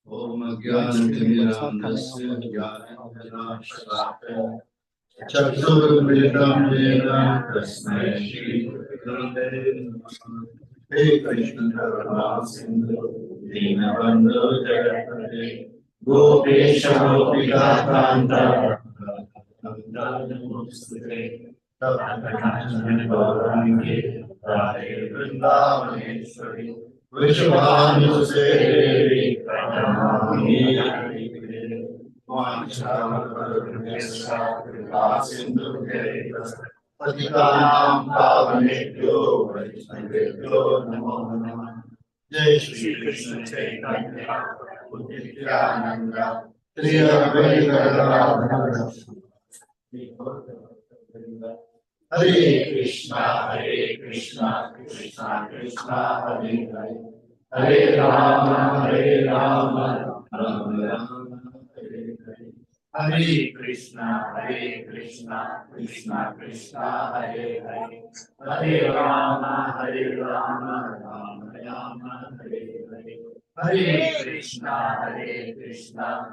Om Gyanatimirandasya Gyanatimirandasya Chaturvedam Veda Tasmai Shri Gurave Namaha. Hey Krishna Karuna Sindhu Dinabandhu Jagapate Gopesha Gopika Kanta Namaste Tadakashana Gaurangi Radhe Vrindavaneshwari Vishwanuseri Pranamami Vanchakalpalukesha Sindhuke Patitanam Pavanebhyo Vaishnavebhyo Namo Namah. Jai Shri Krishna Chaitanya Prabhu Nityananda Shri Advaita Gadadhara Hare Krishna, Krishna Krishna, Hare Hare, Hare Rama, Rama, Rama, Hare Hare. Hare Krishna, Krishna Krishna, Hare Hare, Hare Rama, Rama, Rama, Hare Hare. Hare Krishna,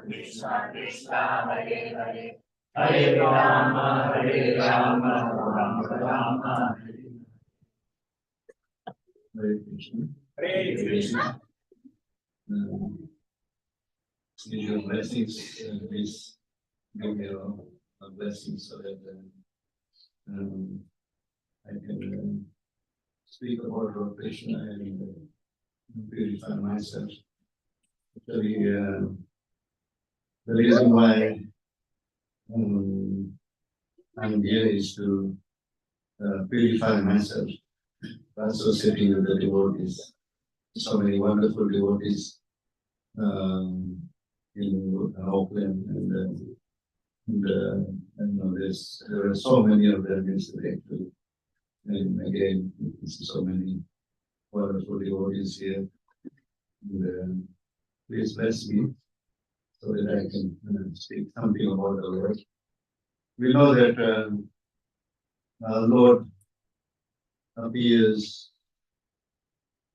Krishna Krishna, Hare Hare. Hare Rama, Hare Rama, Rama Rama, Hare Krishna. Hare Krishna. Give your blessings, please give your blessings so that I can speak about Lord Krishna and purify myself. Actually, the reason why I'm here is to purify myself by associating with the devotees. So many wonderful devotees in Auckland, and there are so many of them yesterday too. And again, so many wonderful devotees here. And, please bless me so that I can speak something about the Lord. We know that our Lord appears.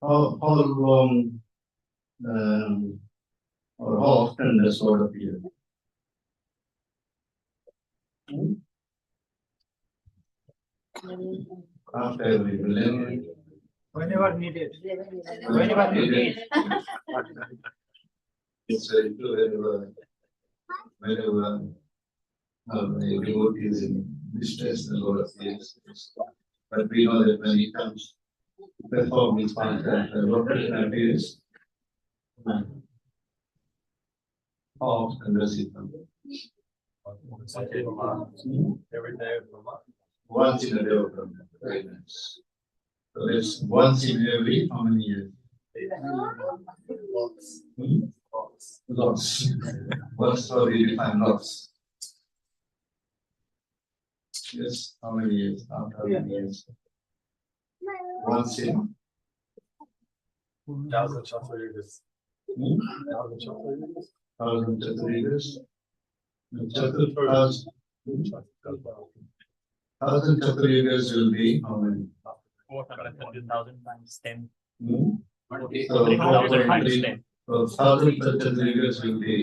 How long or how often does Lord appear? After every millennium. Whenever needed. Whenever needed. It's very true. Whenever a devotee is in distress, the Lord appears. But we know that when He comes to perform His function, the Lord Krishna appears. How often does He come? Every day of the month. Once in a day of the month. Very nice. So that's once in every how many years? Lots. What's how do you define lots? Yes, how many years? After how many years? Once in 1,000 Chaturyagas. 1,000 Chaturyagas. 1,000 Chaturyagas. 1,000 Chaturyagas will be how many? 430,000 times 10. So 4.3. So 1,000 Chaturyagas will be.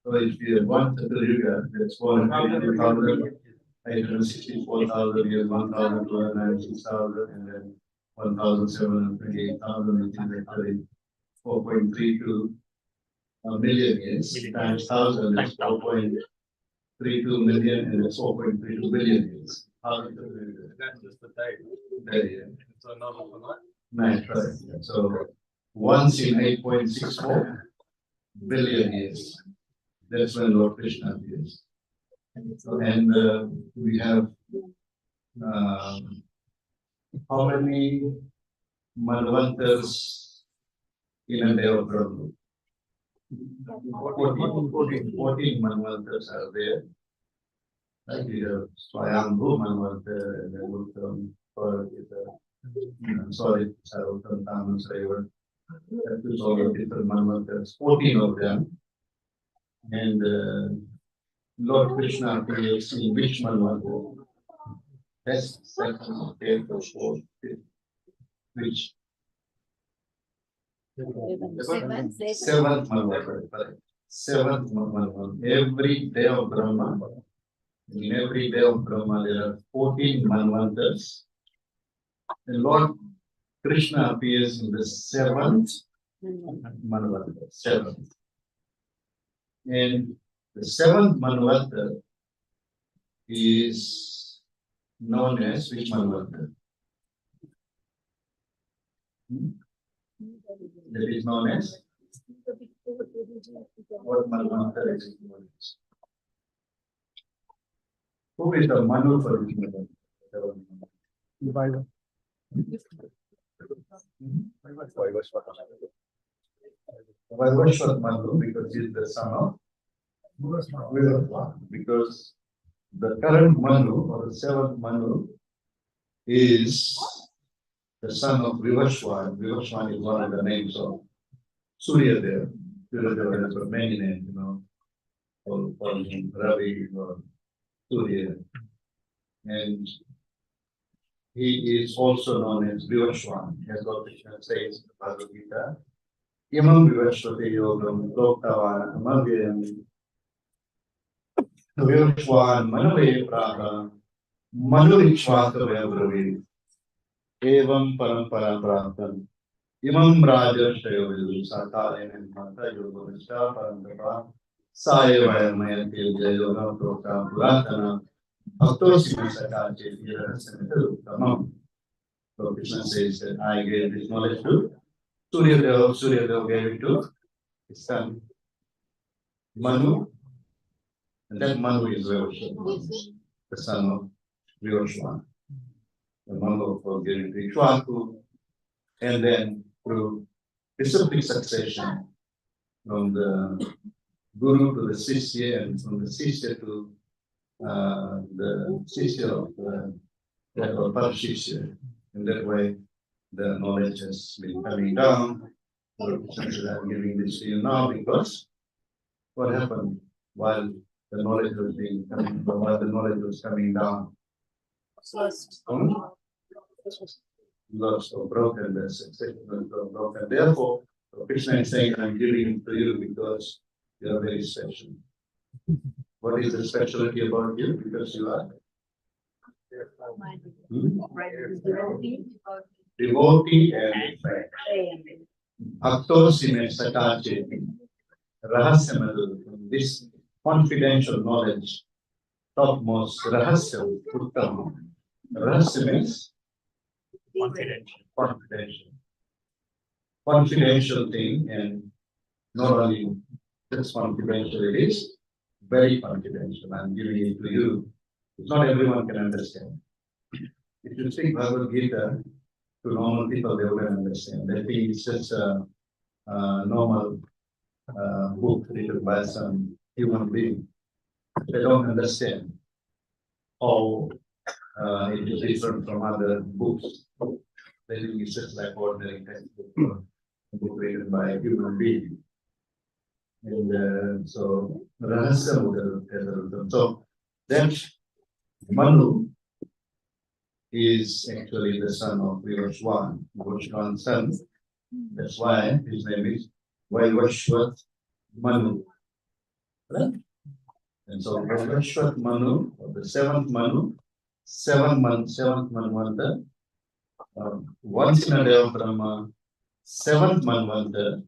So if you have one Chaturyuga, that's 480,000. 864,000 years, 1,296,000, and then 1,728,000, which is actually 4.32 million years, times 1,000 is 4.32 million, and it's 4.32 billion years. That's just the day. Yeah. So another one. Nice, right. So once in 8.64 billion years, that's when Lord Krishna appears. And we have how many Manvantars in a day of Brahma? 14 Manvantars are there. Like we have Swayambhu Manvantar, and then Uttam, Sarvottam, Tamasreva. That is all the different Manvantars, 14 of them. And Lord Krishna appears in which Manvantar? Best, second, third, or fourth, fifth. Which? Seventh Manvantar. Seventh Manvantar. Every day of Brahma. In every day of Brahma, there are 14 Manvantars. And Lord Krishna appears in the seventh Manvantar. Seventh. And the seventh Manvantar is known as which Manvantar? That is known as what Manvantar is known as? Who is the Manu for which Manvantar? Vaivashvat Manu, because he is the son of Vivaswan, because the current Manu or the seventh Manu is the son of Vivaswan. Vivaswan is one of the names of Surya Deva. Surya Deva has got many names, call him Ravi or Surya. And he is also known as Vivaswan, as Lord Krishna says in the Bhagavad Gita. Imam Vivasvate Yogam Loktavana Amavyayam Vivashwan Manave Praha Manurikshvaka Vyabravi Evam Parampara Pratan Imam Raja Shayovidu Satale and Mata Yoga Vishta Parantapa Saya Mayantil Jayoga Proka Puratana Bhaktosi Sakache Yirasamitu Tamam. So Krishna says that I gave this knowledge to Surya Dev gave it to his son Manu, and that Manu is Vivashwan, the son of Vivashwan. The Manu was given to Ikshvaku, and then through disciplic succession from the Guru to the Sishya, and from the Sishya to the Sishya of the Parashishya. In that way, the knowledge has been coming down. So I'm giving this to you now because what happened while the knowledge was being coming, while the knowledge was coming down? Lost or broken, the succession was broken. Therefore, Krishna is saying, I'm giving it to you because you are very special. What is the specialty about you? Because you are devotee and friend. Bhaktosime Sakacheti. Rahasyamadu, this confidential knowledge, topmost rahasyam, uttam. Rahasya means confidential. Confidential thing, and not only just confidential, it is very confidential. I'm giving it to you. Not everyone can understand. If you speak Bhagavad Gita to normal people, they wouldn't understand. They think it's just a normal book written by some human being. They don't understand how it is different from other books. They think it's just like ordinary textbook, a book written by a human being. And so that Manu is actually the son of Vivashwan, Vivashwan's son. That's why his name is Vaivashvat Manu. Right? And so Vaivashvat Manu, the seventh Manu, seventh Manvanta, once in a day of Brahma, seventh Manvanta,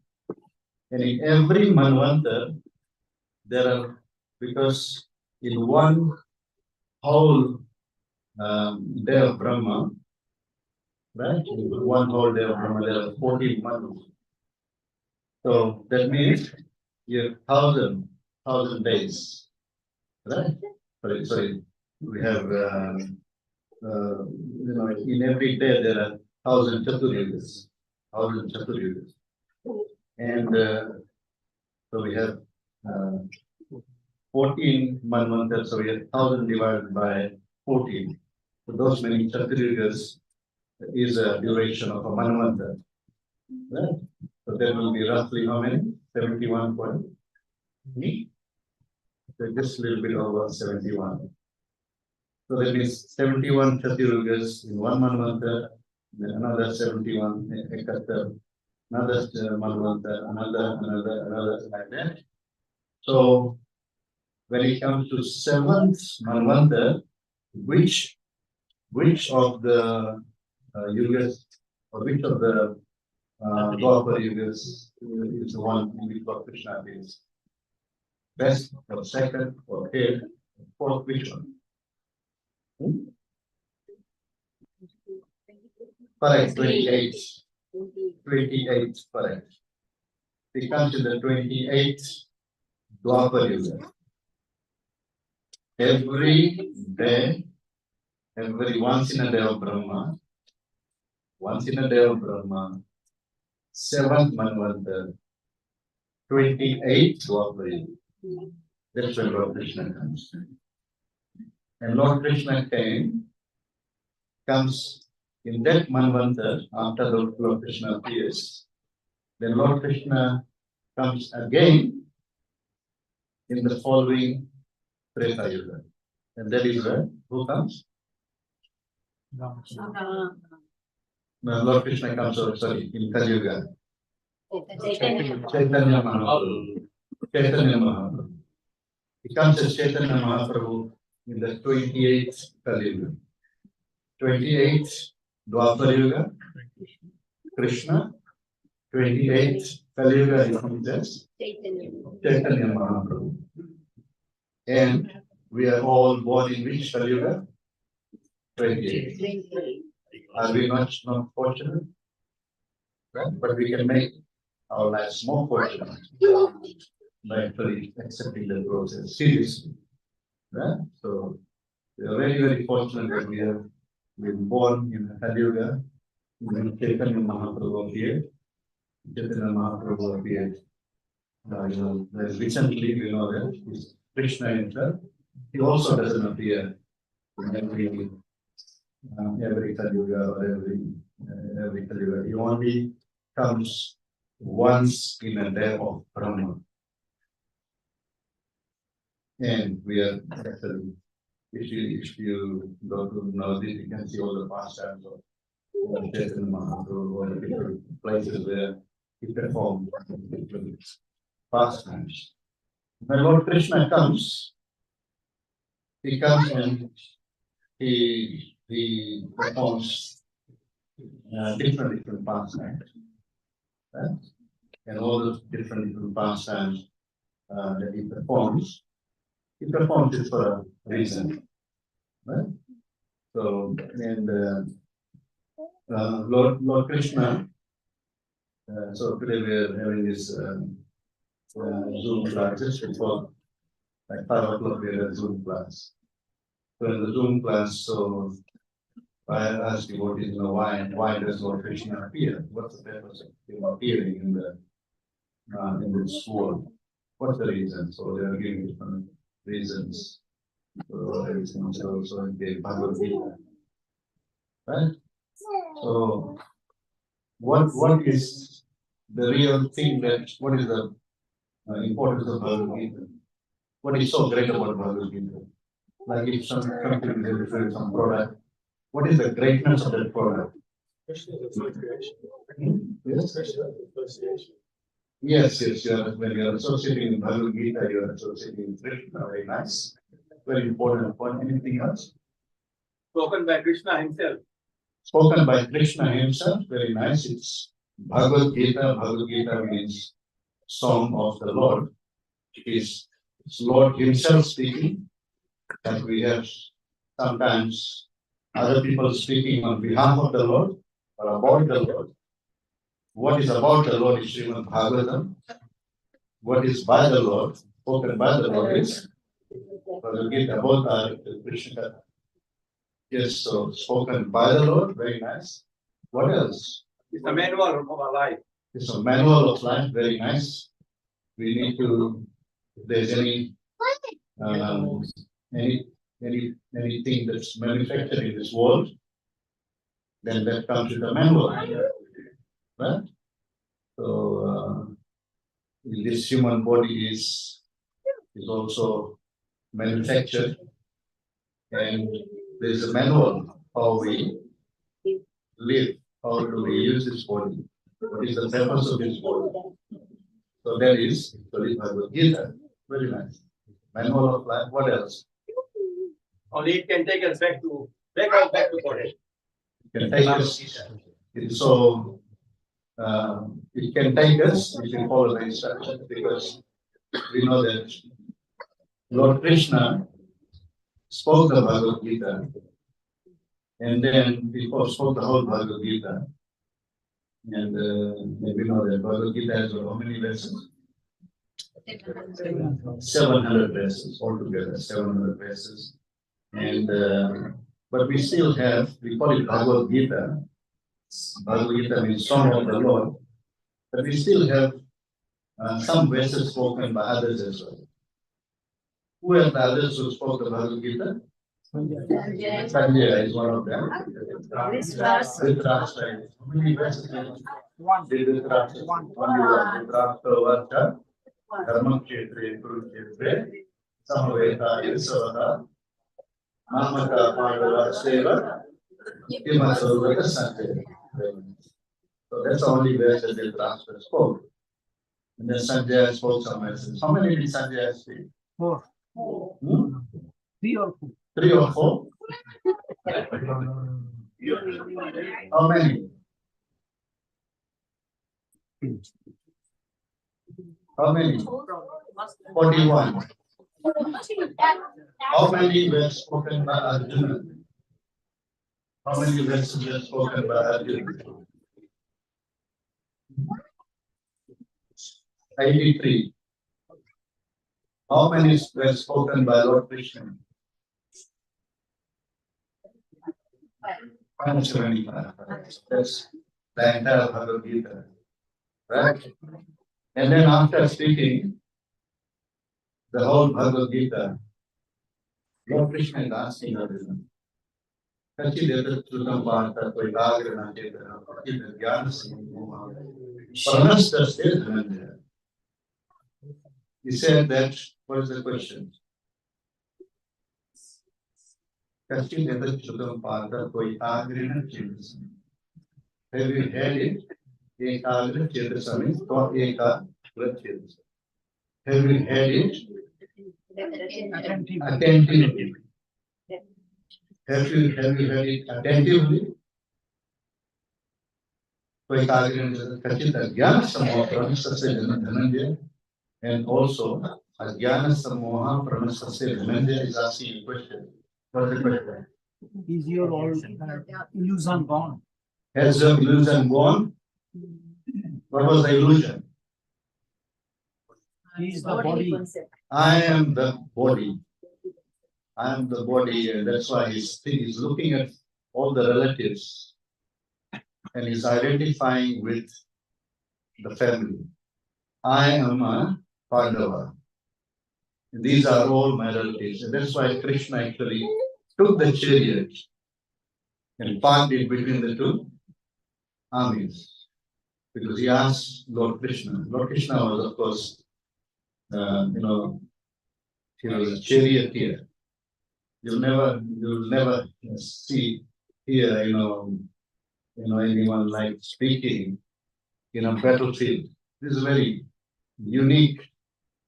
and in every Manvanta, there are, because in one whole day of Brahma, right? In one whole day of Brahma, there are 14 Manus. So that means you have 1,000 days, right? Sorry. We have, in every day there are 1,000 Chaturyugas, 1,000 Chaturyugas. And so we have 14 Manvantars, so we have 1,000 divided by 14. So those many Chaturyugas is a duration of a Manvanta. Right? So there will be roughly how many? 71 point. So just a little bit over 71. So that means 71 Chaturyugas in one Manvanta, then another 71 Katha, another Manvanta, another like that. So when it comes to seventh Manvanta, which of the yugas, or which of the Dwapara yugas is the one in which Lord Krishna is best, or second, or third, or fourth, which one? Correct, 28. 28, correct. It comes in the 28th Dwapara yuga. Every day, once in a day of Brahma, seventh Manvanta, 28th Dwapara yuga. That's when Lord Krishna comes. And Lord Krishna comes in that Manvanta after Lord Krishna appears. Then Lord Krishna comes again in the following Treta Yuga. And that is where who comes? No, Lord Krishna comes, in Kali Yuga. Chaitanya Mahaprabhu. He comes as Chaitanya Mahaprabhu in the 28th Kali Yuga. 28th Dwapara Yuga, Krishna. 28th Kali Yuga, he comes as Chaitanya Mahaprabhu. And we are all born in which Kali Yuga? 28th. Are we not fortunate? Right? But we can make our lives more fortunate by actually accepting the process seriously. Right? So we are very, very fortunate that we have been born in Kali Yuga, when Chaitanya Mahaprabhu appeared. Chaitanya Mahaprabhu appeared. Recently, we know that is Krishna himself. He also doesn't appear in every Kali Yuga or every Kali Yuga. He only comes once in a day of Brahma. And we are actually, if you go to Navadip, you can see all the pastimes of Chaitanya Mahaprabhu or the different places where he performed different pastimes. When Lord Krishna comes, he comes and he performs different pastimes. Right? And all those different pastimes that he performs it for a reason. Right? So, and Lord Krishna, so today we are having this Zoom class just before, like 5 o'clock we had a Zoom class. So in the Zoom class, so I asked you what is, why does Lord Krishna appear? What's the purpose of him appearing in this world? What's the reason? So they are giving different reasons. So everything is also in the Bhagavad Gita. Right? So what is the real thing what is the importance of Bhagavad Gita? What is so great about Bhagavad Gita? Like if some company is referring some product, what is the greatness of that product? Yes, when you are associating with Bhagavad Gita, you are associating with Krishna, very nice. Very important point. Anything else? Spoken by Krishna himself. Spoken by Krishna himself, very nice. It's Bhagavad Gita. Bhagavad Gita means song of the Lord. It's Lord himself speaking. And we have sometimes other people speaking on behalf of the Lord or about the Lord. What is about the Lord is Srimad Bhagavatam. What is by the Lord, spoken by the Lord is Bhagavad Gita, both are Krishna Katha. Yes, so spoken by the Lord, very nice. What else? It's a manual of our life. It's a manual of life, very nice. We need to, if there's anything that's manufactured in this world, then that comes with a manual, right? So this human body is also manufactured, and there's a manual how we live, how do we use this body, what is the purpose of this body. So that is Bhagavad Gita. Very nice. Manual of life. What else? Only it can take us back to body. It can take us. So it can take us if we follow the instructions, because we know that Lord Krishna spoke the Bhagavad Gita, and then he spoke the whole Bhagavad Gita. And we know that Bhagavad Gita has how many verses? 700 verses altogether, 700 verses. And but we still have, we call it Bhagavad Gita. Bhagavad Gita means song of the Lord, but we still have some verses spoken by others as well. Who are the others who spoke the Bhagavad Gita? Sanjaya is one of them. Dhritarashtra. How many verses? One. Dhritarashtra. Dharma Kshetre, Kuru Kshetre, Samaveta, Yasavata, Mamaka, Pandava, Seva, Himasavata, Sanjaya. So that's the only verse that Dhritarashtra spoke. And then Sanjaya spoke some verses. How many did Sanjaya speak? 4. Hmm? Three or four. 3 or 4? How many? How many? 41. How many were spoken by Arjuna? How many lessons were spoken by Arjuna? 83. How many were spoken by Lord Krishna? 175. That's the entire Bhagavad Gita. Right? And then after speaking the whole Bhagavad Gita, Lord Krishna is asking Arjuna, Kachideta Parta Koitagra Chetana Pakita Jnana Singha Pranasta Sthirandhya. He said that, what is the question? Kachideta Parta Koitagra Chetana. Have you heard it? Ekagra Chetasa means or Ekagra Chetasa. Have you heard it? Attentively. Have you heard it attentively? And also, Ajnana Samoha Pranasasya Dhananjaya is asking a question. What is the question? Is your all illusion gone? Has the illusion gone? What was the illusion? He is the body. I am the body. I am the body, and that's why he's looking at all the relatives and he's identifying with the family. I am a Pandava. These are all my relatives, and that's why Krishna actually took the chariot and parked it between the two armies. Because he asked Lord Krishna. Lord Krishna was, of course, he was a charioteer. You'll never see here, anyone like speaking in a battlefield. This is a very unique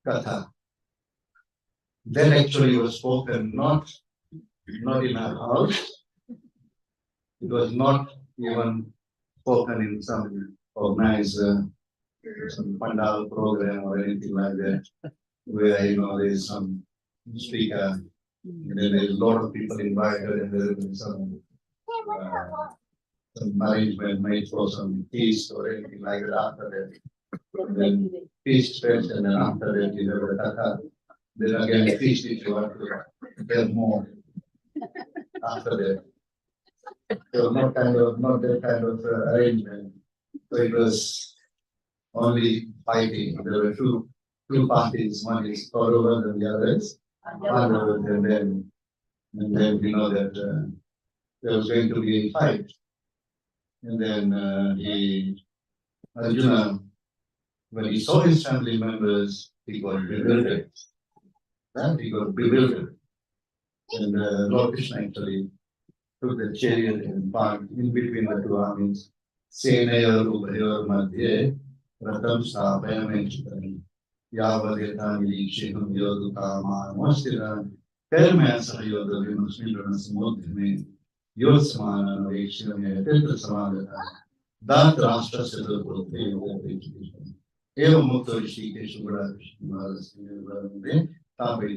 Katha. That actually was spoken not in a house. It was not even spoken in some organized some pandal program or anything like that, where there's some speaker, and then there's a lot of people invited, and there will be some arrangement made for some feast or anything like that after that. And then feast first, and then after that you have the Katha. Then again feast if you want to have more after that. So not that kind of arrangement. So it was only fighting. There were two parties. One is Kauravas and the other is Pandavas. And then we know that there was going to be a fight. And then Arjuna, when he saw his family members, he got bewildered. He got bewildered. And Lord Krishna actually took the chariot and parked in between the two armies. Senayor Ubayor Madhye Ratam Stapayam Yavadeta Nilishiham Yodukama Mostira Perman Sayoda Vimusmidran Samudhime Yodsmana Vikshime Tetra Samadata Dat Rashtra Siddhapurte Eva Mukta Rishikesh Ugada Krishna Tapai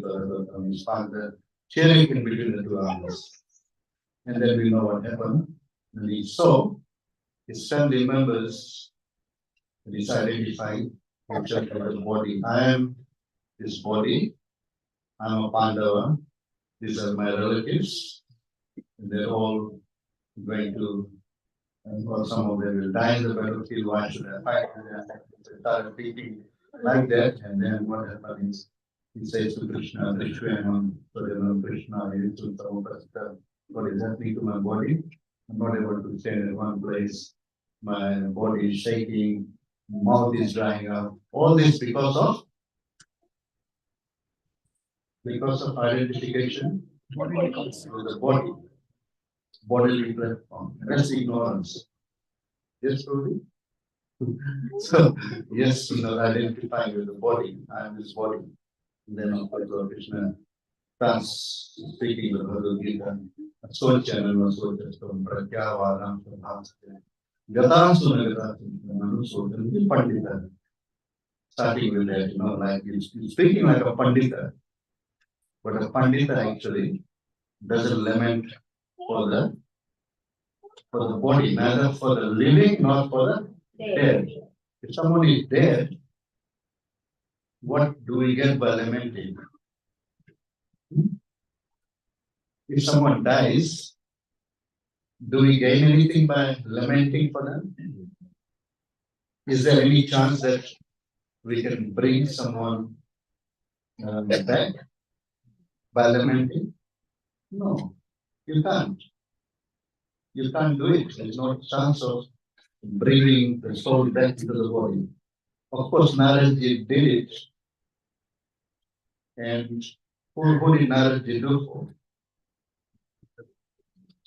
sparked the chariot in between the two armies. And then we know what happened. And he saw his family members, and he's identifying himself as a body. I am his body. I'm a Pandava. These are my relatives. And they're all going to, or some of them will die in the battlefield. Why should I fight? And they started thinking like that. And then what happened is he says to Krishna, Krishna, what is happening to my body? I'm not able to stand in one place. My body is shaking, mouth is drying up. All this because of identification with the body, bodily platform. That's ignorance. Yes, Rudy? So, yes, identifying with the body. I am this body. Then of course Lord Krishna starts speaking the Bhagavad Gita. Sochana Sochastam Pratyavadam Prabhasya. Gatasuna Gatasuna Manusodam Pandita. Starting with that, like he's speaking like a Pandita, but a Pandita actually doesn't lament for the body, neither for the living nor for the dead. If someone is dead, what do we get by lamenting? If someone dies, do we gain anything by lamenting for them? Is there any chance that we can bring someone back by lamenting? No, you can't. You can't do it. There's no chance of bringing the soul back into the body. Of course, Naraji did it. And who did Naraji do for?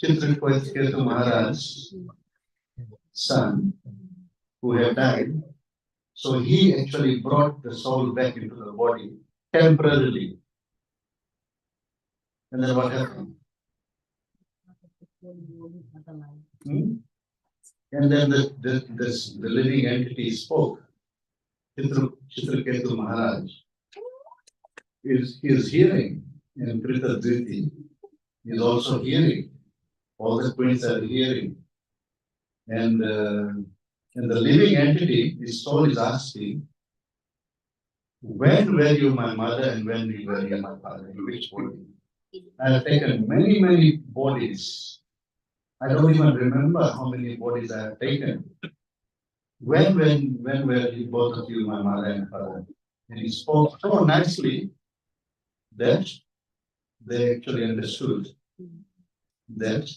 Chitraketu Maharaj's son, who had died. So he actually brought the soul back into the body temporarily. And then what happened? And then the living entity spoke. Chitraketu Maharaj is hearing, and Krita Dhriti is also hearing. All the queens are hearing. And the living entity, his soul is asking, when were you my mother and when were you my father? In which body? I have taken many, many bodies. I don't even remember how many bodies I have taken. When were you, both of you, my mother and father? And he spoke so nicely that they actually understood that,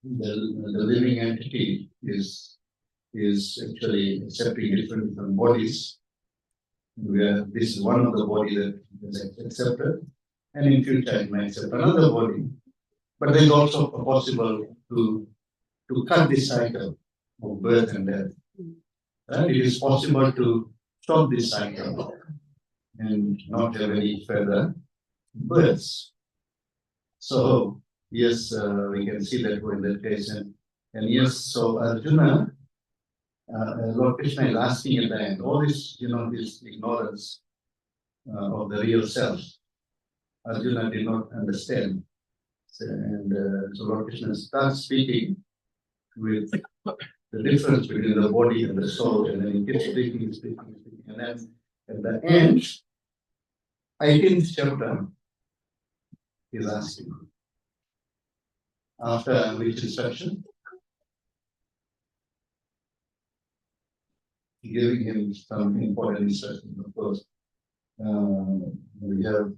the living entity is actually accepting different bodies. Where this is one of the body that is accepted, and in future it may accept another body. But there is also possible to cut this cycle of birth and death. Right? It is possible to stop this cycle and not have any further births. So yes, we can see that in that case, and yes, so Arjuna, Lord Krishna is asking at the end, all this, this ignorance of the real self, Arjuna did not understand. And so Lord Krishna starts speaking with the difference between the body and the soul, and then he keeps speaking, and then at the end, 18th chapter, he's asking, after which instruction? Giving him some important instructions, of course. We have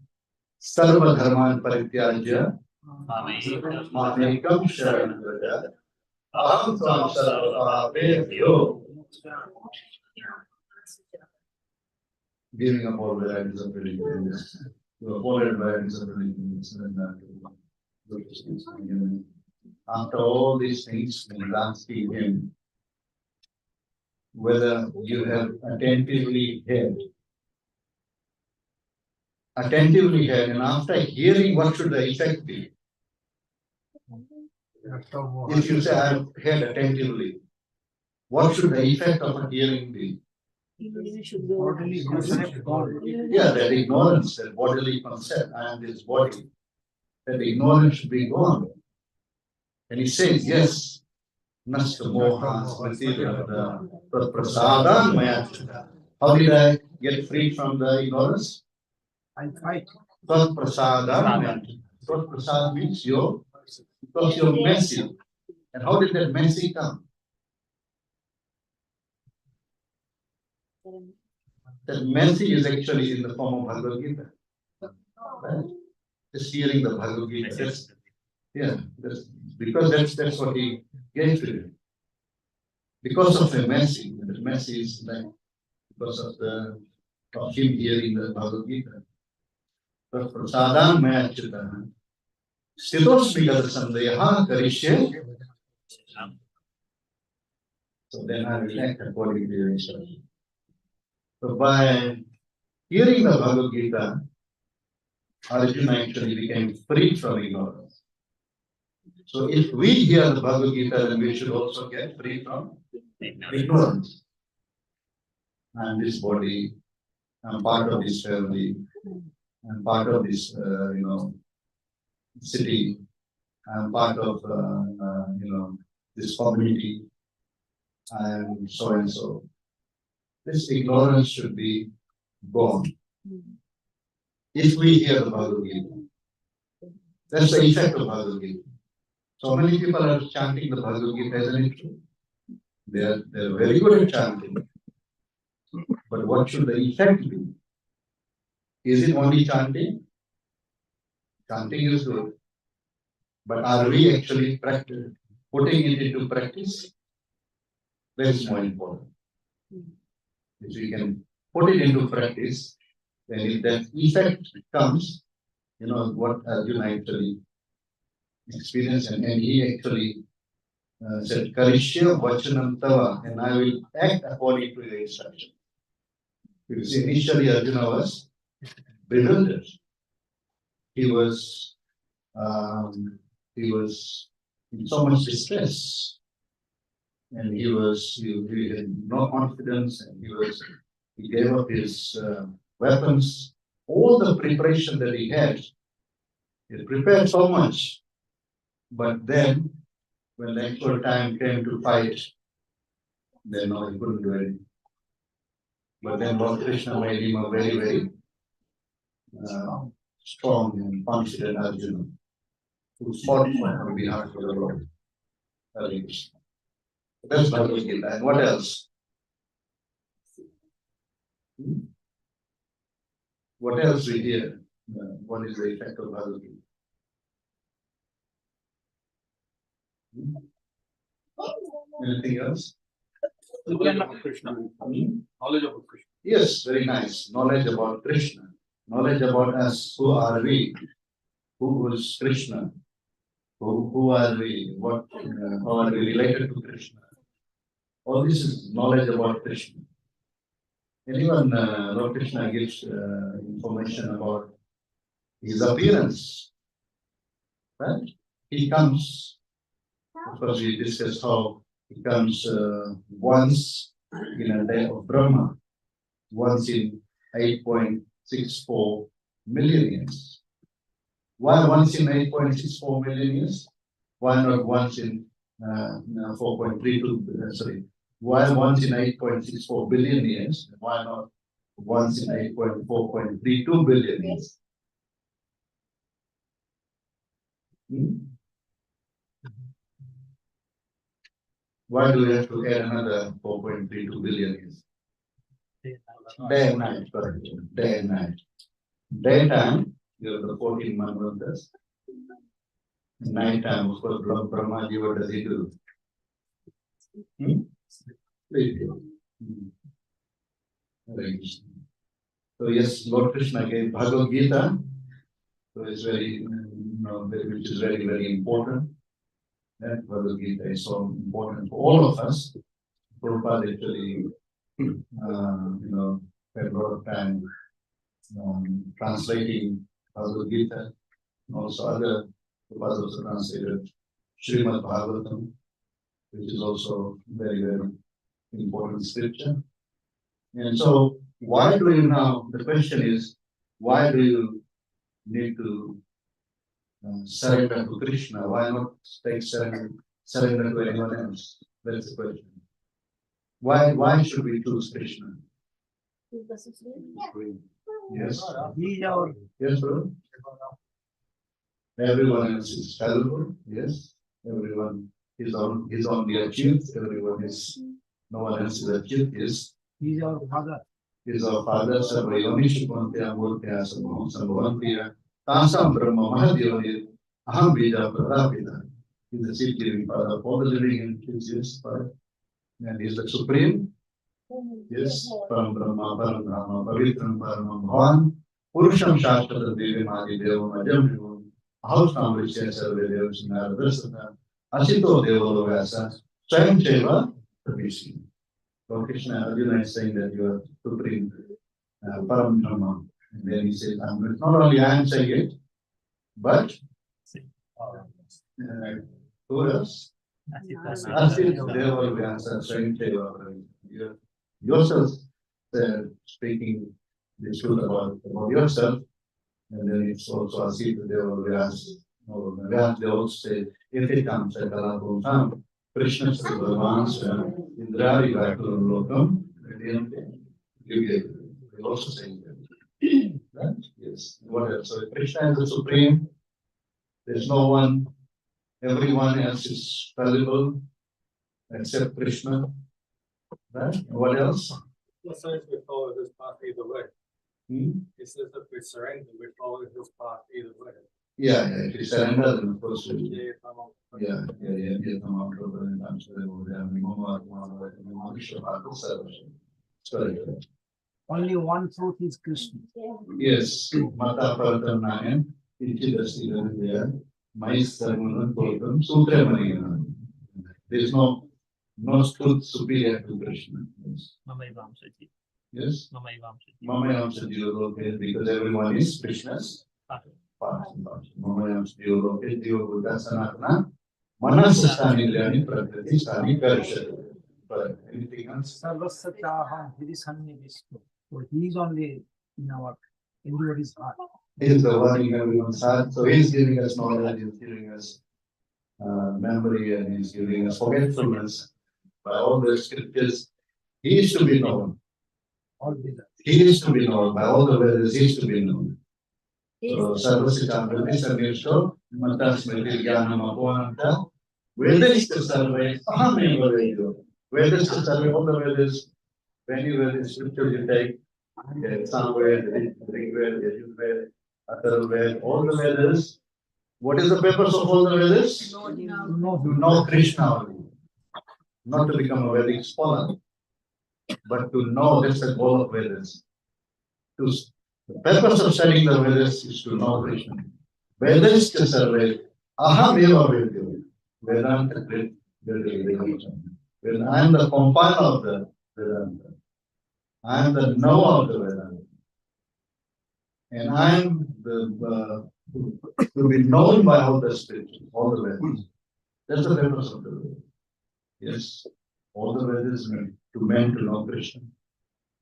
Sarva Dharman Parityajya Mamekam Sharanam Vraja Aham Tvam Sarva Paapebhyo. Giving up all varieties of religions, all varieties of religions, and after all these things, we asking him whether you have attentively heard, and after hearing, what should the effect be? If you say, I have heard attentively, what should the effect of a hearing be? Bodily concept gone. Yeah, that ignorance, that bodily concept, I am this body, that ignorance should be gone. And he says, yes, Nasta Moha Smriti Radha Prasadam Mayachita. How did I get free from the ignorance? I fight. Prasadam Mayachita. Prasad means because you're mercy. And how did that mercy come? That mercy is actually in the form of Bhagavad Gita. Right? Just hearing the Bhagavad Gita. Because that's what he gave to you. Because of the mercy. The mercy is like because of him hearing the Bhagavad Gita. Prasadam Mayachita. Sthitos Vigata Sandeha Karishye. So then I will act according to your instruction. So by Hearing the Bhagavad Gita, Arjuna actually became free from ignorance. So if we hear the Bhagavad Gita, then we should also get free from ignorance. I'm this body, I'm part of this family, I'm part of this, city, I'm part of, this community, and so and so. This ignorance should be gone. If we hear the Bhagavad Gita, that's the effect of Bhagavad Gita. So many people are chanting the Bhagavad Gita, isn't it true? They're very good at chanting. But what should the effect be? Is it only chanting? Chanting is good. But are we actually putting it into practice? That's more important. If we can put it into practice, then if that effect comes, what Arjuna actually experienced, and he actually said, Karishya Vachanam Tava, and I will act according to your instruction. Because initially Arjuna was bewildered. He was in so much distress, and he had no confidence, and he gave up his weapons, all the preparation that he had. He prepared so much, but then when the actual time came to fight, then no, he couldn't do anything. But then Lord Krishna made him a very, very strong and confident Arjuna, who fought on behalf of the Lord. That's Bhagavad Gita. And what else? What else we hear? What is the effect of Bhagavad Gita? Anything else? Knowledge about Krishna. Knowledge about Krishna. Yes, very nice. Knowledge about Krishna. Knowledge about us. Who are we? Who is Krishna? Who are we? How are we related to Krishna? All this is knowledge about Krishna. Anyone, Lord Krishna gives information about his appearance, right? He comes, of course, we discussed how he comes once in a day of Brahma, once in 8.64 million years. Why once in 8.64 million years? Why not once in 4.32? Sorry. Why once in 8.64 billion years? Why not once in 8.4.32 billion years? Why do we have to add another 4.32 billion years? Day and night, correct. Day and night. Daytime, you have the 14 manvantas. Nighttime, of course, Brahma, what does he do? So yes, Lord Krishna gave Bhagavad Gita, so it's which is very, very important. That Bhagavad Gita is so important for all of us. Prabhupada actually, spent a lot of time translating Bhagavad Gita, and also other Prabhupada also translated Srimad Bhagavatam, which is also very, very important scripture. And so, why do you now? The question is, why do you need to surrender to Krishna? Why not take surrender to anyone else? That's the question. Why should we choose Krishna? Yes. Yes, bro. Everyone else is fallible. Yes. Everyone is only achieved. No one else is achieved. Yes. He is our father. He is our father. Sarvayoni Shukmantya Murtya Samvantya Tasam Brahma Mahadhyoni Aham Bija Pradapita. He is the seed giving father of all the living entities. And he is the supreme. Yes. Param Brahma, Param Brahma, Pavitram Paramam Bhavan, Purusham Shashtra Devam Adi Devam Ajam Vivam, Ahustam Vishya Sarve Devam Sinara Asito Devo Vyasa, Swayam Cheva Tabisi. Lord Krishna, Arjuna is saying that you are supreme. Param Brahma. And then he says, not only I am saying it, but who else? Asit Deva Vyasa, Saint Deva, yourself speaking the truth about yourself, and then it's also Asit Deva Vyasa. They also say, if it comes at Kalapam, Krishna Bhagavan's Indrari Vakulam Lokam, they also saying that. Right? Yes. What else? So Krishna is the supreme, there's no one, everyone else is fallible except Krishna. Right? What else? Sometimes we follow his path either way. It says that we surrender, we follow his path either way. Yeah, if you surrender, then of course, Yeah, come on. come out of and answer Sorry. Only one truth is Krishna. Yes, Mata Paratam Nayan, Ichidasidan, Mais Dharmanan Kotam, Sutra Manina. There is no truth superior to Krishna. Yes. Mamayam Sajiva, because everyone is Krishna's part. Mamayam Sajiva, Diva Buddha Sanatana, Manasastani Learning Prakriti Stani Karishad. But anything else? Sarvasataham Hirisannivistu. So he is only in everybody's heart. He is the one in everyone's heart. So he is giving us knowledge, he is giving us memory, and he is giving us forgetfulness. By all the scriptures, he is to be known. He is to be known by all the Vedas. He is to be known. So Sarvasitam Pratisarnishto Matas Smriti Jnanam Aponanta Vedas to survey Ahameva Vedo. Vedas to survey all the Vedas. When you read the scripture, you take somewhere, the Rig Veda, the Yajur Veda, Atharva Veda, all the Vedas. What is the purpose of all the Vedas? To know Krishna only. Not to become a Vedic scholar, but to know that's the goal of Vedas. The purpose of studying the Vedas is to know Krishna. Vedas to survey Aham Eva Vedyo. Vedanta Vedanta. When I am the compiler of the Vedanta, I am the knower of the Vedanta. And I am to be known by all the scriptures, all the Vedas. That's the purpose of the Vedas. Yes. All the Vedas meant to know Krishna.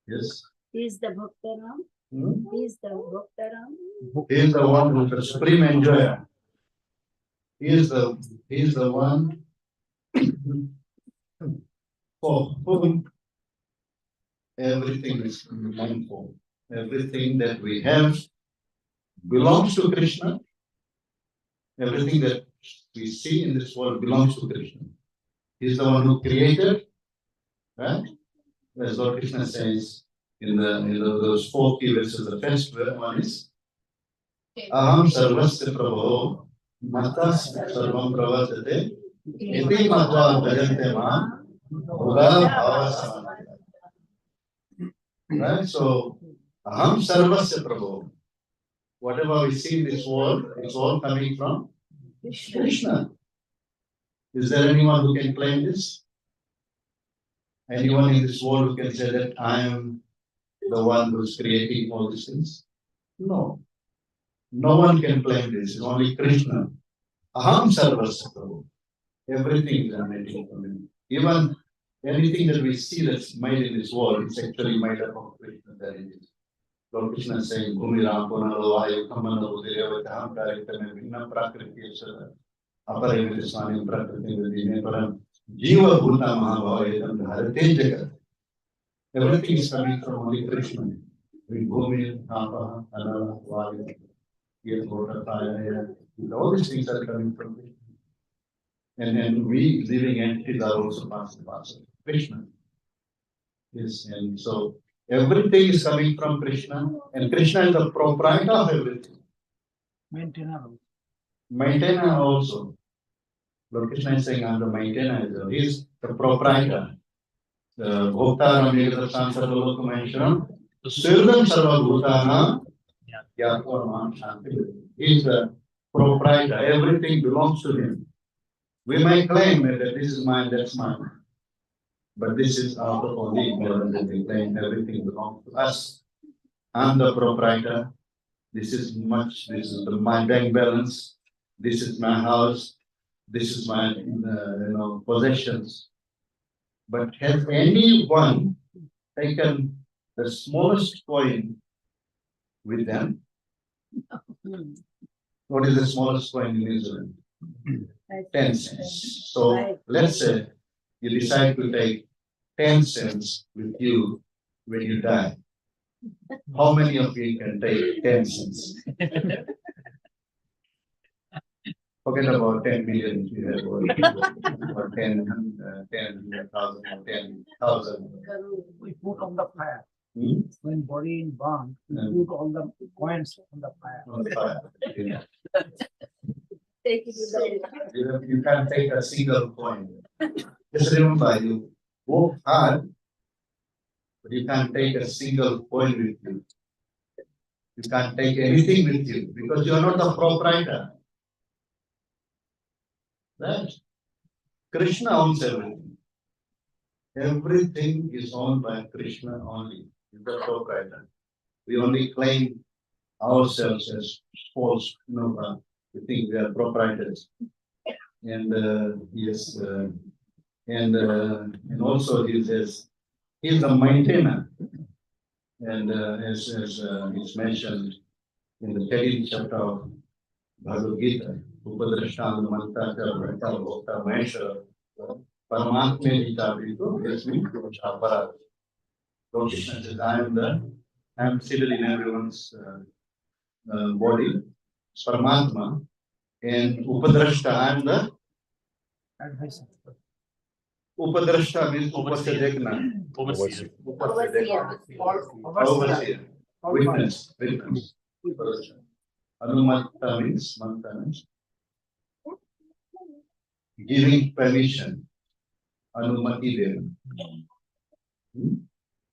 Yes. He is the Bhaktaram. He is the Bhaktaram. He is the one who is the supreme enjoyer. He is the one for whom everything is meaningful. Everything that we have belongs to Krishna. Everything that we see in this world belongs to Krishna. He is the one who created, right? As Lord Krishna says in those 4 key verses, the first one is Aham Sarvasya Prabho Matas Sarvam Pravasate Iti Matva Bhajante Ma Bhuga Bhava Samanata. Right? So Aham Sarvasya Prabho. Whatever we see in this world, it's all coming from Krishna. Is there anyone who can claim this? Anyone in this world who can say that I am the one who is creating all these things? No. No one can claim this. It's only Krishna. Aham Sarvasya Prabhu. Everything is emanating from him. Even anything that we see that's made in this world is actually made up of Krishna. That it is. Lord Krishna is saying, Bhumi Rampona Vayu Kamana Udirevata Hamkaritame Vinna Prakriti Esara Aparimita Swami Prakriti Vidine Param Jiva Bhuta Mahabhavayatam Dharate Jagat. Everything is coming from only Krishna. Bhumi, Apa, Anala, Vayu, Yet Bhota Fire, all these things are coming from Krishna. And we living entities are also parts of Krishna. Yes, and so everything is coming from Krishna, and Krishna is the proprietor of everything. Maintainer also. Lord Krishna is saying, I'm the maintainer. He is the proprietor. The Bhokta Ramega Sansarva Kumaisharam, Sirdam Sarva Bhutana, Yatva Shanti. He is the proprietor. Everything belongs to him. We may claim that this is mine, that's mine. But this is out of only ignorance that we claim everything belongs to us. I'm the proprietor. This is much, this is my bank balance. This is my house. This is my, possessions. But has anyone taken the smallest coin with them? What is the smallest coin in New Zealand? 10 cents. So let's say you decide to take 10 cents with you when you die. How many of you can take 10 cents? Forget about 10 million if you have or 10,000 or 10,000. We put on the fire. Hmm? When body in burn, we Hmm. put all the coins on the fire. On fire. Yeah. Take it to the. You can't take a single coin. Just remember, you work hard, but you can't take a single coin with you. You can't take anything with you because you are not the proprietor. Right? Krishna owns everything. Everything is owned by Krishna only. He's the proprietor. We only claim ourselves as false. We think we are proprietors. And yes, and also he says he's the maintainer. And as is mentioned in the 13th chapter of Bhagavad Gita, Upadrashtam Manta Bhakta Bhokta Maheshwara Paramatma Jitavito Yasmin Chapara. Lord Krishna says, I am seated in everyone's body, Paramatma, and Upadrashta, I am the Advisor. Upadrashta means Upasya Dekna. Overseer. Upasya Overseer. Overseer. Witness. Upadrashta. Anumatta means manta means giving permission. Anumati Deva.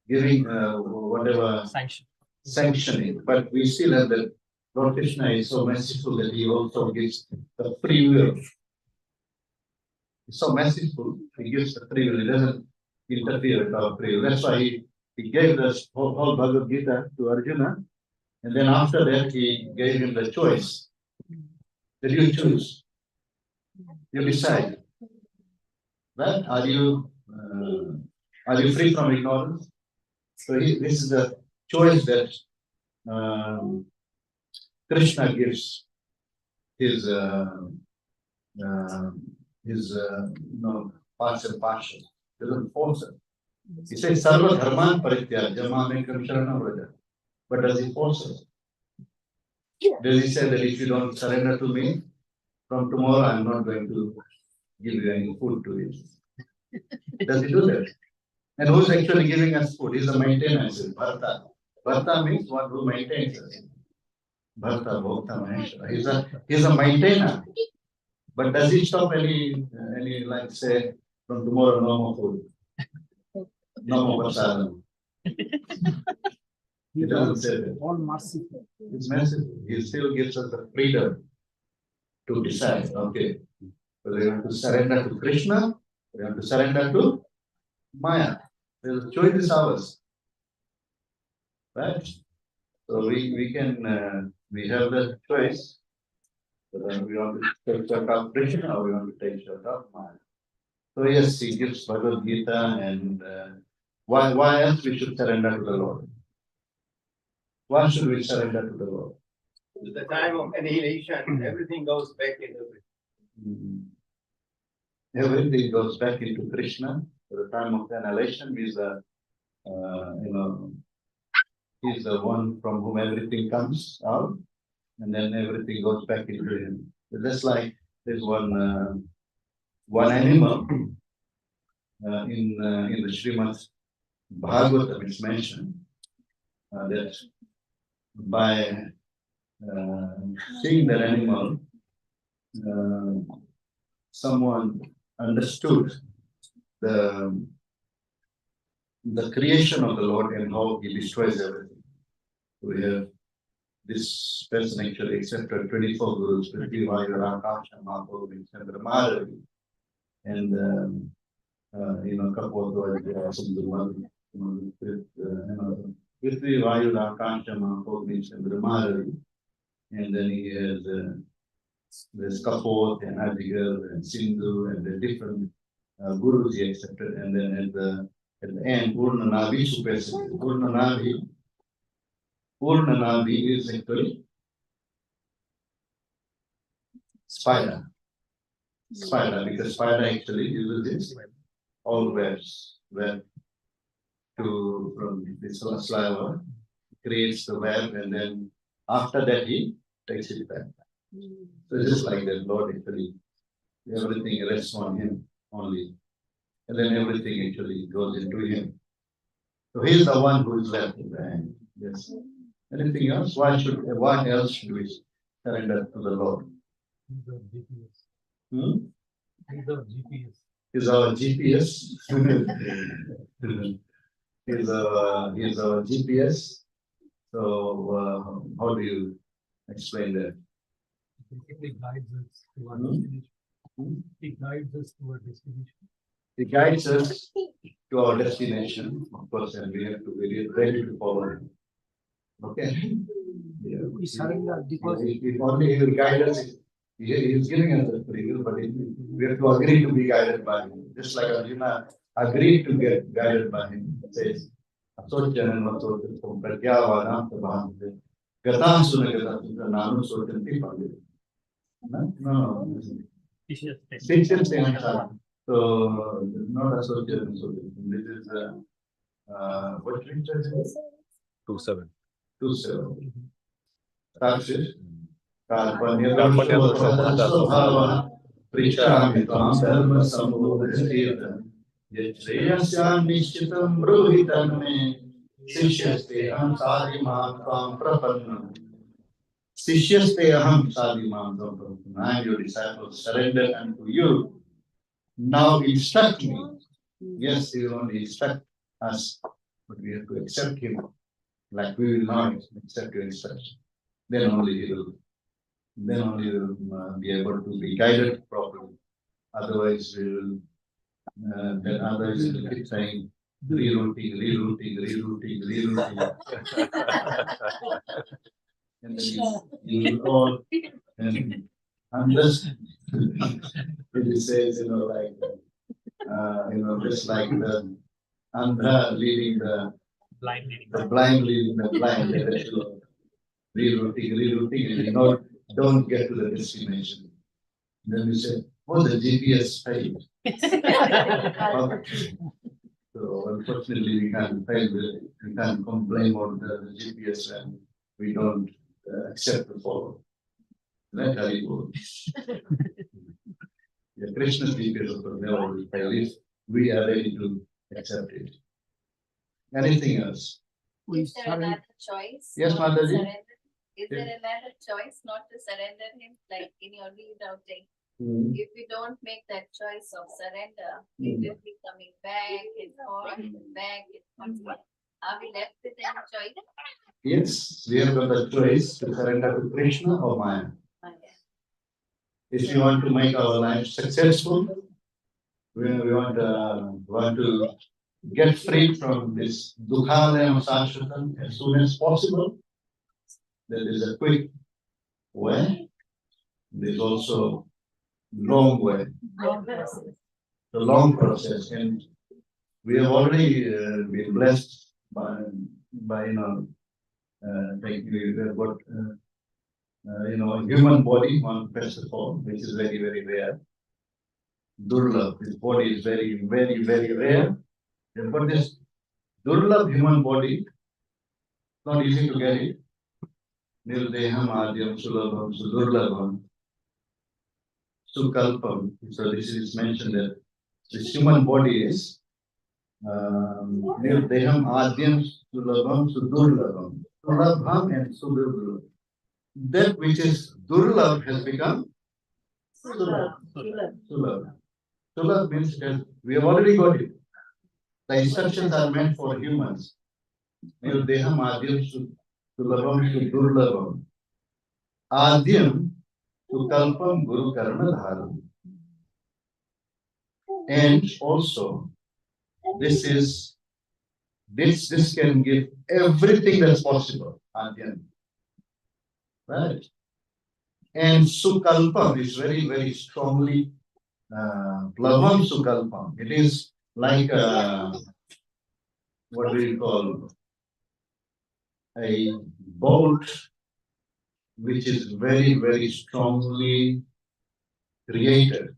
Giving whatever Sanction. sanctioning. But we still have that Lord Krishna is so merciful that he also gives the free will. He's so merciful, he gives the free will. He doesn't interfere with our free will. That's why he gave this whole Bhagavad Gita to Arjuna. And then after that, he gave him the choice. That you choose. You decide. Right? Are you free from ignorance? So this is the choice that Krishna gives his parts and partial. Doesn't force it. He says Sarva Dharman Parityajya Mamekam Sharanam Vraja. But does he force us? Does he say that if you don't surrender to me, from tomorrow I'm not going to give you any food to eat? Does he do that? And who's actually giving us food? He's the maintainer. Bharta. Bharta means one who maintains us. Bharta, Bhokta, Maheshwara. He's a maintainer. But does he stop any like say from tomorrow no more food? No more prasadam. He doesn't say that. All merciful. It's merciful. He still gives us the freedom to decide. Okay, whether we want to surrender to Krishna, we want to surrender to Maya. The choice is ours. Right? So we can we have the choice whether we want to take shot of Krishna or we want to take shot of Maya. So yes, he gives Bhagavad Gita, and why else we should surrender to the Lord? Why should we surrender to the Lord? At the time of annihilation, everything goes back into it. Everything goes back into Krishna. At the time of annihilation, he's he's the one from whom everything comes out, and then everything goes back into him. So just like there's one animal in the Srimad Bhagavatam, it's mentioned that by seeing that animal, someone understood the creation of the Lord and how he destroys everything. We have this person actually accepted 24 gurus, 50 Vayurakaksha, Mahaprabhu, Madhav, and a couple of Prithvi, Vayu, Akashama, Pogni, Chandramari, and then he has there's Kapoth and Adigal and Sindhu and the different gurus he accepted, and then at the end, Purnanavi Supesati. Purnanavi is actually spider. Spider, because spider actually uses this all webs, web to from this saliva, creates the web, and then after that he takes it back. So just like that, Lord actually everything rests on him only, and then everything actually goes into him. So he's the one who is left in the end. Yes. Anything else? Why else should we surrender to the Lord? He's our GPS. Hmm? He's our GPS. He's our GPS. He's our GPS. So how do you explain that? Basically guides us to our Hmm? destination. Hmm? He guides us to our destination. He guides us to our destination, of course, and we have to be ready to follow him. Okay. Yeah. We surrender because If only he will guide us, he is giving us the free will, but we have to agree to be guided by him. Just like Arjuna agreed to get guided by him. It says, Asocyanan Vasotam Pratyavana Prabhavate Gatam Sunagata Nanu Sotanti Pandit. No. Sixth thing. So not Asocyanan Sotanti. This is what scripture is it? 2:7. 2:7. Takshish. Kalpanya Prichami Tvam Dharma Sambodhastirtha Yajreyasya Nishchitam Bruhitam Me Sishyaste Aham Sadimam Tvam Prapannam Sishyaste Aham Sadimam Tvam Prapannam. I am your disciple, surrender unto you. Now instruct me. Yes, he will only instruct us, but we have to accept him. Like we will not accept your instruction. Then only he will be able to be guided properly. Otherwise, we will keep saying rerouting. And then you will all and unless it says, just like the Andhra leading the blind leading the blind, that you rerouting, and don't get to the destination. Then you say, oh, the GPS failed. So unfortunately, we can't complain about the GPS and we don't accept the follow. Right, Haribol? Yeah, Krishna's GPS of course never will fail if we are ready to accept it. Anything else? Is there another choice? Yes, not to Madhav ji? surrender? Is there another choice not to surrender him, like in your rerouting? If we don't make that choice of surrender, we will be coming back and forth and back and forth. Are we left with any choice? Yes, we have got the choice to surrender to Krishna or Maya. If we want to make our life successful, we want to get free from this dukhalayam sashvatam as soon as possible. There is a quick way. There is also long way, the long process, and we have already been blessed by thank you. We have got a human body, one first of all, which is very, very rare. Durlabh, this body is very, very, very rare. But this Durlabh human body, not easy to get it. Nirdeham Adyam Sulabham Sudurlabham Sukalpam. So this is mentioned that this human body is Nirdeham Adyam Sulabham Sudurlabham. Sulabham and Sudurlabham. That which is Durlabh has become Sulabh. Sulabh means that we have already got it. The instructions are meant for humans. Nirdeham Adyam Sulabham Sudurlabham. Adyam Sukalpam Guru Karma Dharam. And also, this is This can give everything that's possible at the end. Right? And Sukalpam is very, very strongly Plavam Sukalpam. It is like what we call a bolt which is very, very strongly created.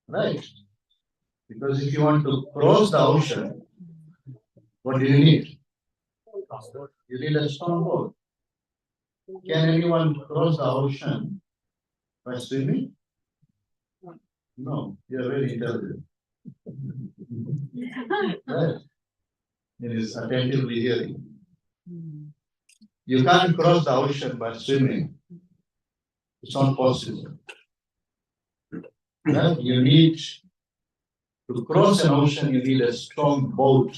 Right? Because if you want to cross the ocean, what do you need? You need a strong boat. Can anyone cross the ocean by swimming? No, you are very intelligent. Right? It is attentively hearing. You can't cross the ocean by swimming. It's not possible. Right? You need to cross an ocean, you need a strong boat.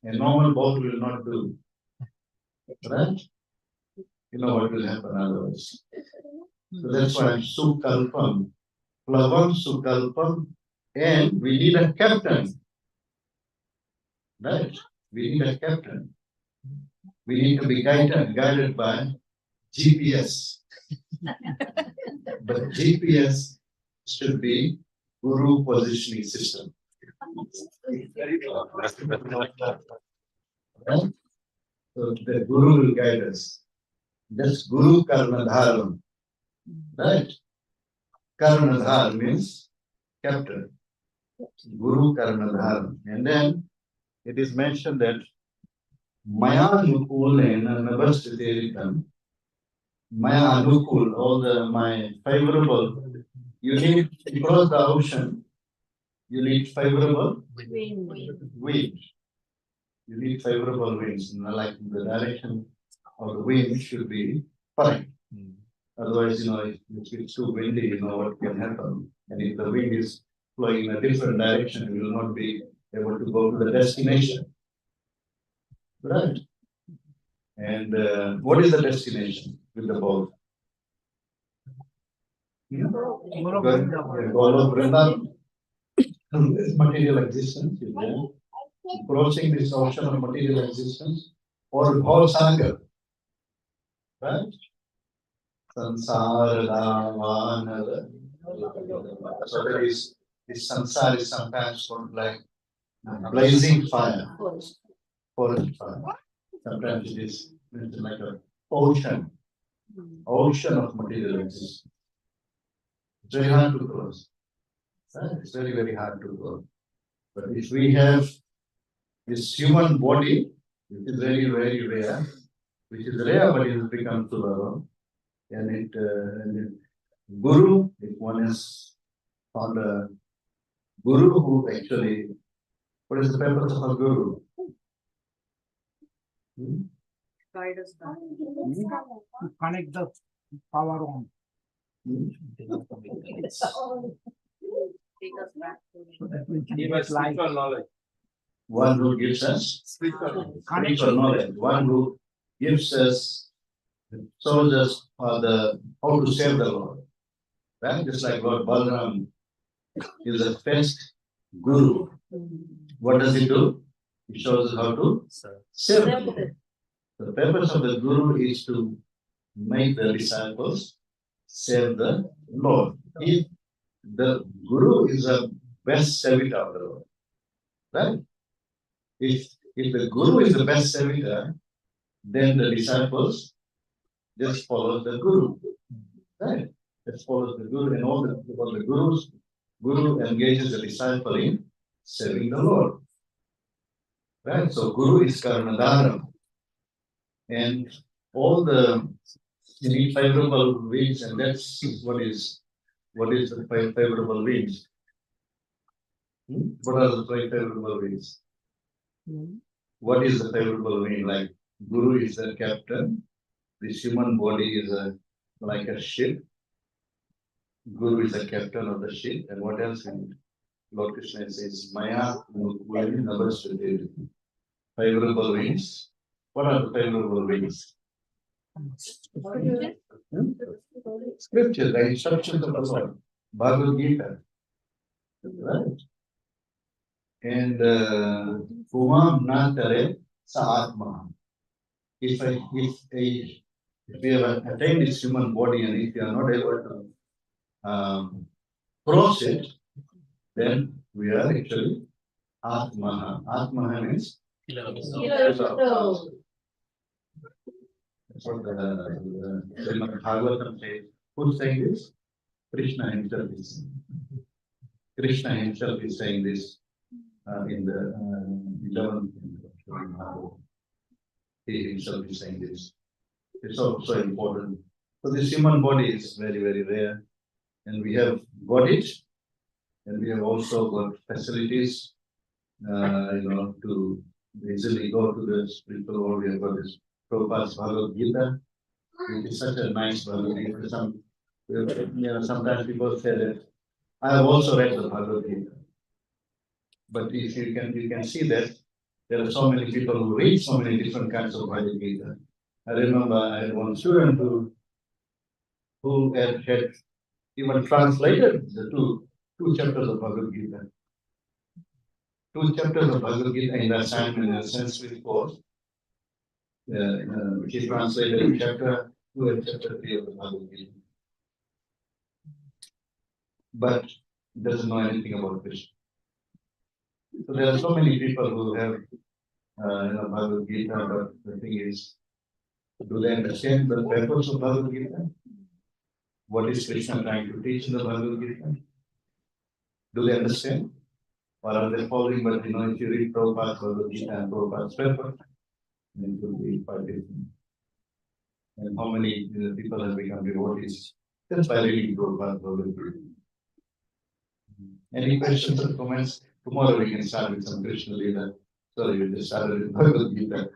A normal boat will not do. Right? You know what will happen otherwise. So that's why I'm Sukalpam. Plavam Sukalpam. And we need a captain. Right? We need a captain. We need to be guided by GPS. But GPS should be Guru positioning system. Right? So the Guru will guide us. That's Guru Karnadharam. Right? Karnadhar means captain. Guru Karnadharam. And then it is mentioned that Maya Nukulena Navastitiritam. Maya Anukul, all my favorable. You need to cross the ocean. You need favorable wind. You need favorable winds. Like the direction of the wind should be fine. Otherwise, if it's too windy, what can happen. And if the wind is flowing in a different direction, you will not be able to go to the destination. Right? And what is the destination with the boat? Golof Vrindavan. Material existence is there. Crossing this ocean of material existence or Bhav Sagar. Right? Sansara Davanara. So there is this sansara is sometimes called like blazing fire. Forest fire. Sometimes it is like an ocean of material existence. It's very hard to cross. Right? It's very, very hard to cross. But if we have this human body, which is very, very rare, which is rare but it has become Sulabha, and Guru, if one has found a Guru who actually, what is the purpose of a Guru? Guide us back. To connect the power on. Take us back. So that we can Give us get light. spiritual knowledge. One who gives us Spiritual. spiritual knowledge, one who gives us, shows us how to save the Lord. Right? Just like Lord Balaram is the first Guru. What does he do? He shows us how to save the Lord. The purpose of the Guru is to make the disciples save the Lord. If the Guru is the best Savita of the Lord, right? If the Guru is the best Savita, then the disciples just follow the Guru, right? Just follows the Guru, and all the Guru engages the disciple in serving the Lord, right? So Guru is Karnadaram, and all you need favorable winds, and that's what is the favorable winds. What are the favorable winds? What is the favorable wind? Like Guru is the captain, this human body is like a ship. Guru is the captain of the ship, and what else? Lord Krishna says, Maya Navastiti. Favorable winds. What are the favorable winds? Scripture, the instructions of the Lord. Bhagavad Gita. Right? And Umam Nantare Sa Atma. If we have attained this human body and if we are not able to cross it, then we are actually Atmaha. Atmaha means that's what the Srimad Bhagavatam says. Who's saying this? Krishna himself is saying. Krishna himself is saying this in the 11th Bhagavatam. He himself is saying this. It's also important. So this human body is very, very rare, and we have got it, and we have also got facilities, to easily go to the spiritual world. We have got this Prabhupada's Bhagavad Gita, which is such a nice Bhagavad Gita. Sometimes people say that I have also read the Bhagavad Gita, but if you can see that there are so many people who read so many different kinds of Bhagavad Gita. I remember I had one student who had even translated the two chapters of Bhagavad Gita. Two chapters of Bhagavad Gita in the assignment in a Sanskrit course. He translated chapter 2 and chapter 3 of the Bhagavad Gita. But doesn't know anything about Krishna. So there are so many people who have Bhagavad Gita, but the thing is, do they understand the purpose of Bhagavad Gita? What is Krishna trying to teach in the Bhagavad Gita? Do they understand? Or are they following? But if you read Prabhupada's Bhagavad Gita and Prabhupada's purpose, then it will be quite different. And how many people have become devotees just by reading Prabhupada's Bhagavad Gita? Any questions or comments? Tomorrow we can start with some Krishna Leela. Sorry, we just started with Bhagavad Gita.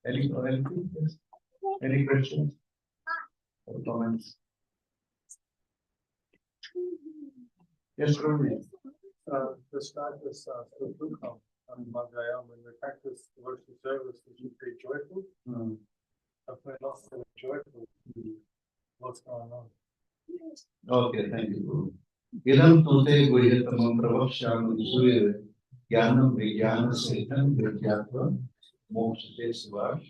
Anything? Yes. Any questions or comments? Yes, Rohit. To start this Sukham on Madhav, when we practice worship service, we should be joyful. If we're not so joyful, what's going on? Okay, thank you, Guru. Idam tute guhyatamam pravaksham suyave jnanam vijnana setam vidyatva mokshate sivash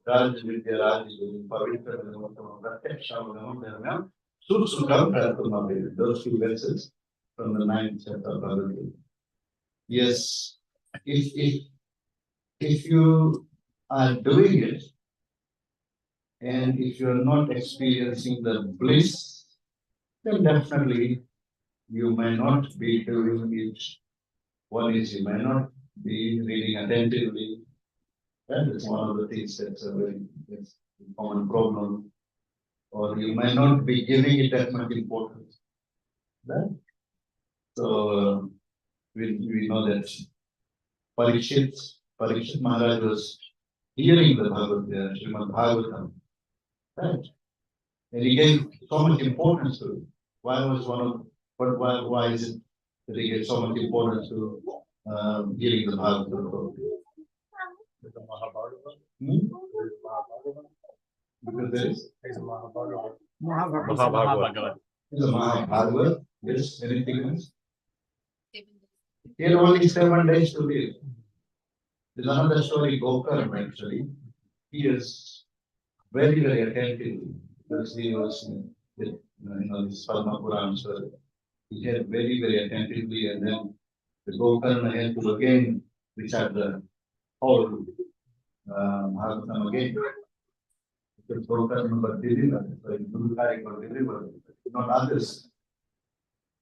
raj vidya raj guru pavitra namatam pratyaksham namam dharmam sursukam pratamabhe. Those two verses from the 9th chapter of Bhagavad Gita. Yes, if you are doing it and if you are not experiencing the bliss, then definitely you may not be doing it. One is you may not be reading attentively. That is one of the things that's a very common problem. Or you may not be giving it that much importance. Right? So we know that Parikshit Maharaj was hearing the Srimad Bhagavatam, right? And he gave so much importance to it. Why is it that he gave so much importance to hearing the Bhagavatam? Is the Mahabharata? Hmm? Is Mahabharata? Because there Is Mahabharata? Mahabharata. is a Mahabharata. Yes, anything else? He had only 7 days to live. There's another story, Gokarna actually. He is very, very attentive because he was with this Padma Puran story. He had very, very attentively, and then the Gokarna had to again recite the whole Bhagavatam again. Because Gokarna got delivered, like Gurukari got delivered, not others.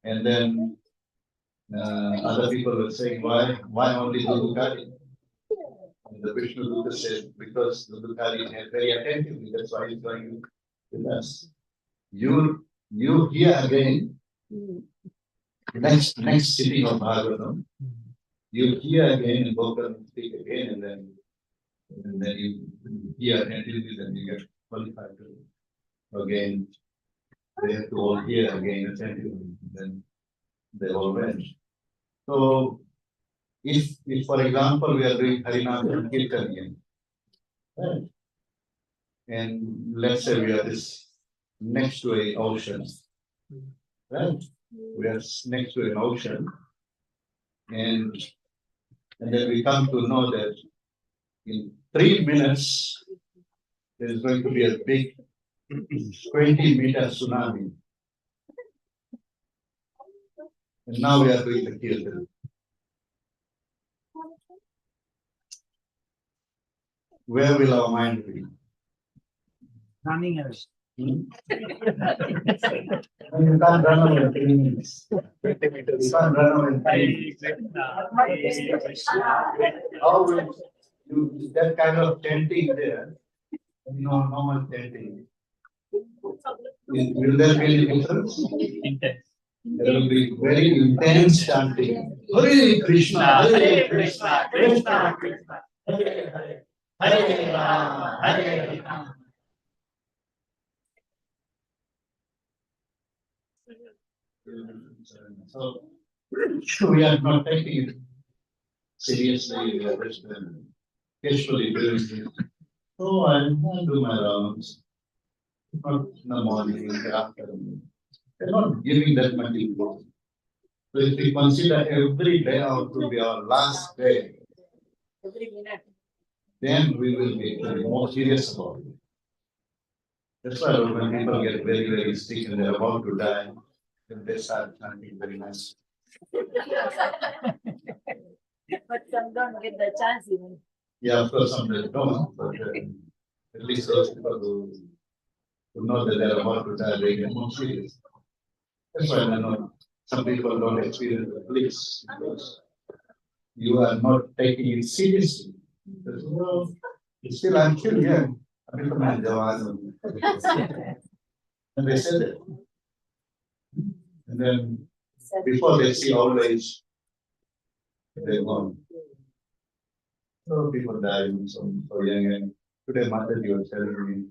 And then other people were saying, why only Gurukari? And the Vishnu Dutta said, because the Gurukari had very attentively, that's why he's going with us. You hear again, next sitting of Bhagavatam, you hear again and Gokarna speak again, and then you hear attentively, then you get qualified to again. They have to all hear again attentively, then they all went. So if for example we are doing Harinam and Kirtan again, right? And let's say we are next to an ocean, right? We are next to an ocean, And, and then we come to know that in 3 minutes, there is going to be a big 20-meter tsunami. And now we are doing the kirtan. Where will our mind be? Running away. You can't run away in 3 minutes. You can't run away in 3 minutes. How will you, that kind of chanting there, normal chanting, will there be any difference? There will be very intense chanting. Hare Krishna, Hare Krishna, Krishna Krishna, Hare Hare, Hare Rama, Hare Rama. So we are not taking it seriously, we are just casually doing it. So I'll do my rounds. Not in the morning, in the afternoon. They're not giving that much importance. So if we consider every day out to be our last day, Every minute. then we will be more serious about it. That's why when people get very, very sick and they're about to die, then they start chanting very nice. But some don't get the chance even. Yeah, of course, some don't, but at least those people who know that they're about to die, they get more serious. That's why I know some people don't experience the bliss because you are not taking it seriously. Because, well, I'm still young. I'm still a Jawan. And they said it. And then before they see old age, they're gone. So people die so young. And today, Madhav, you were telling me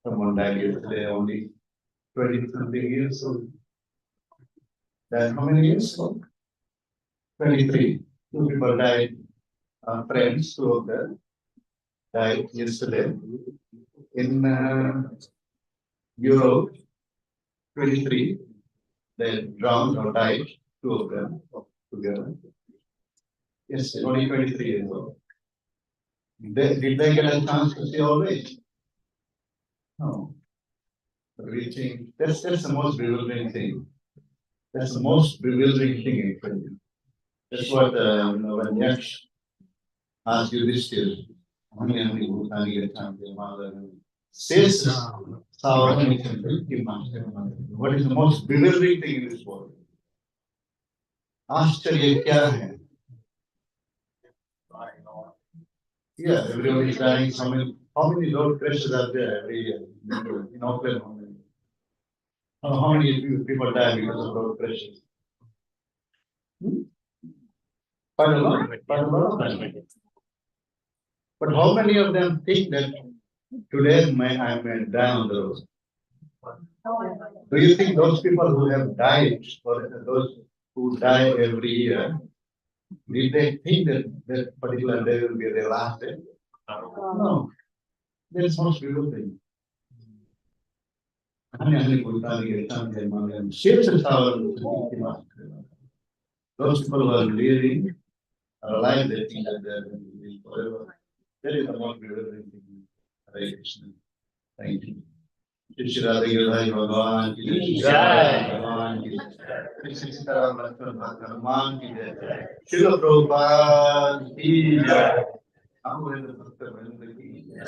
someone died yesterday, only 20-something years old. Died how many years old? 23. 2 people died, friends, 2 of them died yesterday. In Europe, 23, they drowned or died, 2 of them together. Yes, only 23 years old. Did they get a chance to see all age? No. But we think that's the most bewildering thing. That's the most bewildering thing actually. That's what when Yaksh asked you this year, how many Bhutani get chance to mother? Says what is the most bewildering thing in this world? Ashcharya kya hai? Yeah, everybody is dying. How many road crashes are there every year in Auckland? How many people die because of road crashes? Quite a lot. But how many of them think that today I may die on the road? Do you think those people who have died, or those who die every year, did they think that that particular day will be their last day? No. That's most beautiful thing. Those people who are living are alive, they think that they are going to live forever. That is the most beautiful thing. Hare Krishna. Thank you. Shri Radha Giridhar Bhagavan ki jai. Bhagavan ki jai. Shri Sitaram Lakshman Bhagavan ki jai. Srila Prabhupada ki jai. Am Govind Bhakta Vrinda ki jai.